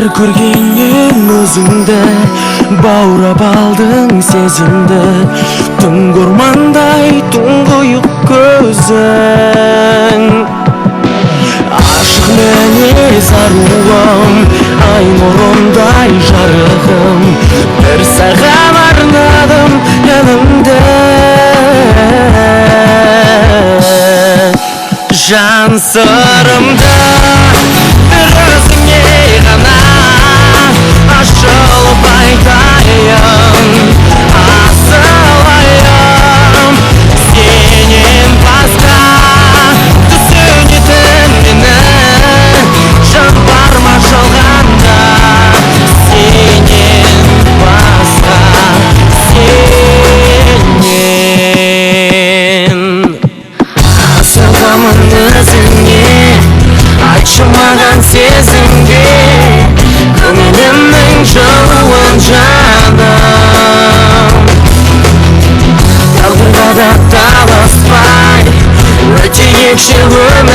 Бір көргеннен өзіңді баурап алдың сезімді, түнгі ормандай тұңғиық көзің. Ашық мінез аруым, ай нұрындай жарығым, бір саған арнадым әнімді. Жан сырымды бір өзіңе ғана ашылып айтайын, асылайын. Сенен басқа түсінетін мені жан бар ма жалғанда? Сенен басқа, сенен асығамын өзіңе, айтшы маған сезімге көңілімнің жылуын жаным. Тағдырға да таласпай өте екші өмір